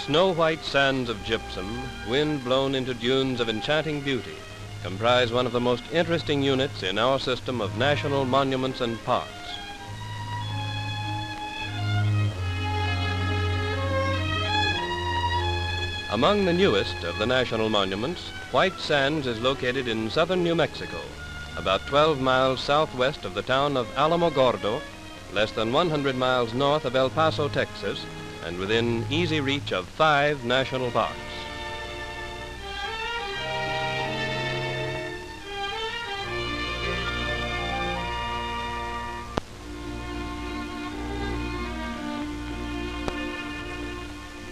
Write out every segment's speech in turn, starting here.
snow-white sands of gypsum, wind-blown into dunes of enchanting beauty, comprise one of the most interesting units in our system of national monuments and parks. Among the newest of the national monuments, White Sands is located in southern New Mexico, about 12 miles southwest of the town of Alamogordo, less than 100 miles north of El Paso, Texas, and within easy reach of 5 national parks.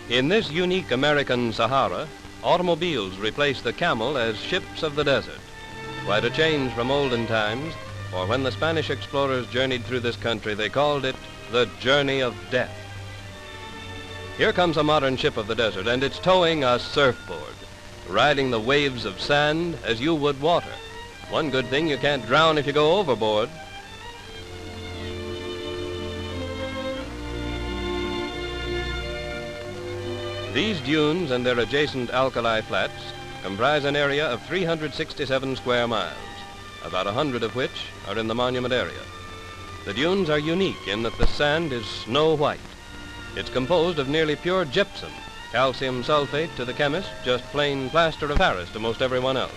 In this unique American Sahara, automobiles replace the camel as ships of the desert. Quite a change from olden times, for when the Spanish explorers journeyed through this country, they called it the journey of death. Here comes a modern ship of the desert, and it's towing a surfboard, riding the waves of sand as you would water. One good thing, you can't drown if you go overboard. These dunes and their adjacent alkali flats comprise an area of 367 square miles, about 100 of which are in the monument area. The dunes are unique in that the sand is snow white. It's composed of nearly pure gypsum, calcium sulfate to the chemist, just plain plaster of Paris to most everyone else.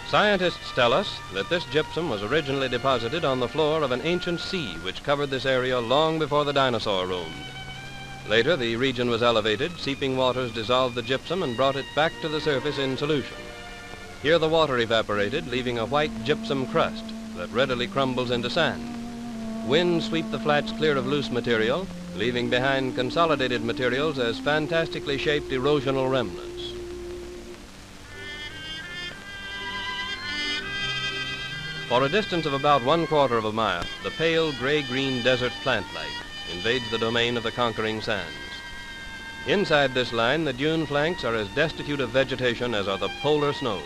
Scientists tell us that this gypsum was originally deposited on the floor of an ancient sea which covered this area long before the dinosaur roamed. Later, the region was elevated, seeping waters dissolved the gypsum and brought it back to the surface in solution. Here the water evaporated, leaving a white gypsum crust that readily crumbles into sand. Winds sweep the flats clear of loose material, leaving behind consolidated materials as fantastically shaped erosional remnants. For a distance of about 1/4 of a mile, the pale gray-green desert plant life invades the domain of the conquering sands. Inside this line, the dune flanks are as destitute of vegetation as are the polar snows.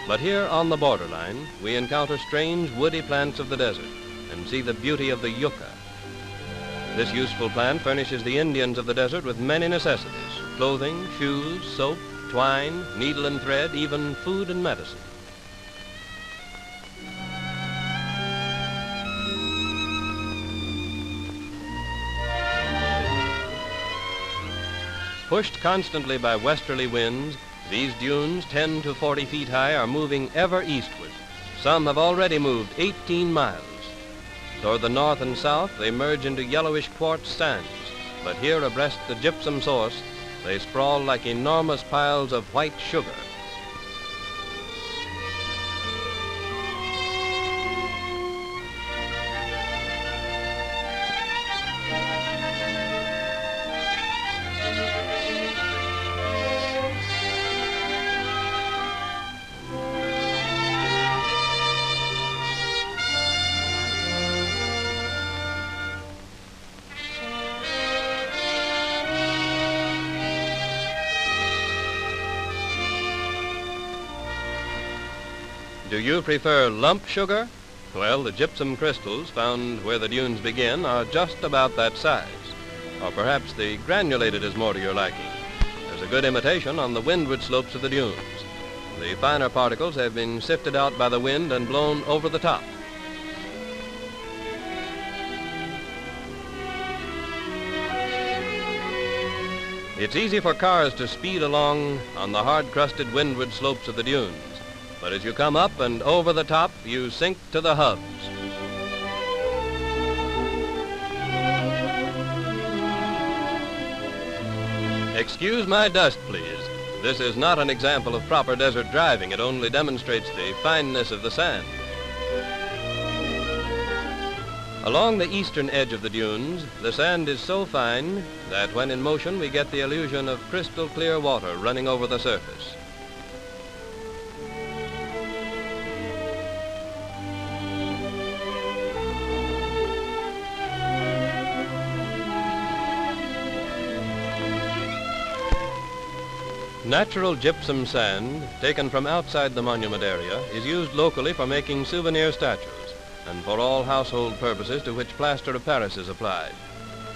But here on the borderline, we encounter strange woody plants of the desert and see the beauty of the yucca. This useful plant furnishes the Indians of the desert with many necessities: clothing, shoes, soap, twine, needle and thread, even food and medicine. Pushed constantly by westerly winds, these dunes, 10 to 40 feet high, are moving ever eastward. Some have already moved 18 miles. Toward the north and south, they merge into yellowish quartz sands, but here abreast the gypsum source, they sprawl like enormous piles of white sugar. Do you prefer lump sugar? Well, the gypsum crystals found where the dunes begin are just about that size. Or perhaps the granulated is more to your liking. There's a good imitation on the windward slopes of the dunes. The finer particles have been sifted out by the wind and blown over the top. It's easy for cars to speed along on the hard-crusted windward slopes of the dunes. But as you come up and over the top, you sink to the hubs. Excuse my dust, please. This is not an example of proper desert driving. It only demonstrates the fineness of the sand. Along the eastern edge of the dunes, the sand is so fine that when in motion we get the illusion of crystal clear water running over the surface. Natural gypsum sand, taken from outside the monument area, is used locally for making souvenir statues. and for all household purposes to which plaster of Paris is applied.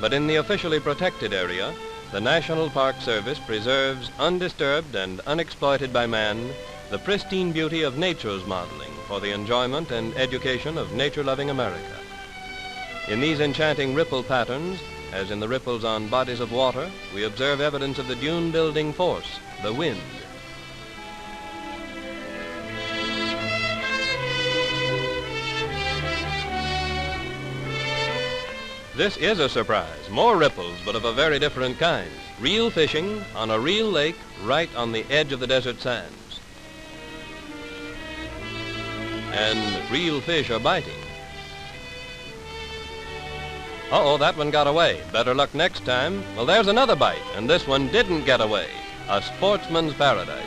But in the officially protected area, the National Park Service preserves, undisturbed and unexploited by man, the pristine beauty of nature's modeling for the enjoyment and education of nature-loving America. In these enchanting ripple patterns, as in the ripples on bodies of water, we observe evidence of the dune-building force, the wind. This is a surprise. More ripples, but of a very different kind. Real fishing on a real lake right on the edge of the desert sands. And real fish are biting. Uh-oh, that one got away. Better luck next time. Well, there's another bite, and this one didn't get away. A sportsman's paradise.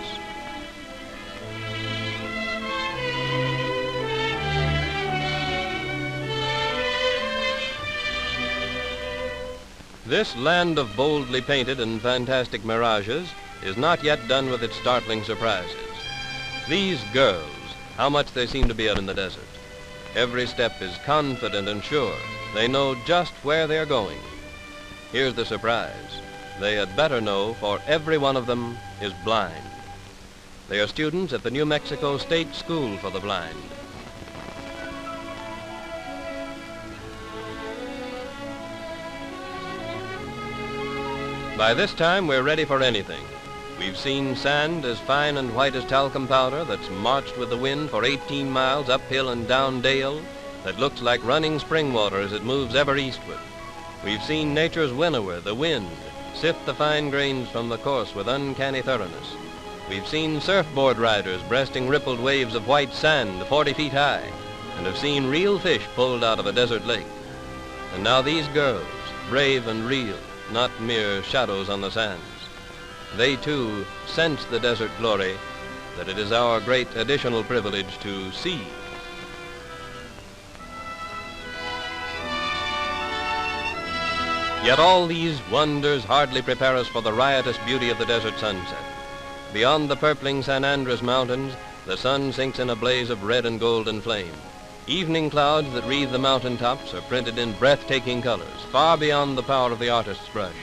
This land of boldly painted and fantastic mirages is not yet done with its startling surprises. These girls, how much they seem to be out in the desert. Every step is confident and sure. They know just where they're going. Here's the surprise. They had better know, for every one of them is blind. They are students at the New Mexico State School for the Blind. By this time, we're ready for anything. We've seen sand as fine and white as talcum powder that's marched with the wind for 18 miles uphill and down dale, that looks like running spring water as it moves ever eastward. We've seen nature's winnower, the wind, sift the fine grains from the course with uncanny thoroughness. We've seen surfboard riders breasting rippled waves of white sand 40 feet high, and have seen real fish pulled out of a desert lake. And now these girls, brave and real, not mere shadows on the sands. They, too, sense the desert glory that it is our great additional privilege to see. Yet all these wonders hardly prepare us for the riotous beauty of the desert sunset. Beyond the purpling San Andres Mountains, the sun sinks in a blaze of red and golden flame. Evening clouds that wreathe the mountaintops are printed in breathtaking colors, far beyond the power of the artist's brush.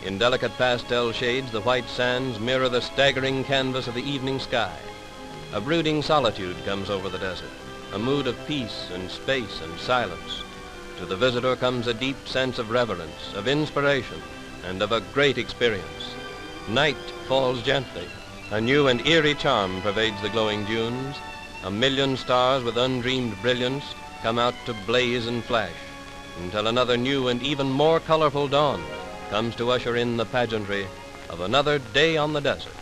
In delicate pastel shades, the white sands mirror the staggering canvas of the evening sky. A brooding solitude comes over the desert, a mood of peace and space and silence. To the visitor comes a deep sense of reverence, of inspiration, and of a great experience. Night falls gently. A new and eerie charm pervades the glowing dunes. A million stars with undreamed brilliance come out to blaze and flash, until another new and even more colorful dawn comes to usher in the pageantry of another day on the desert.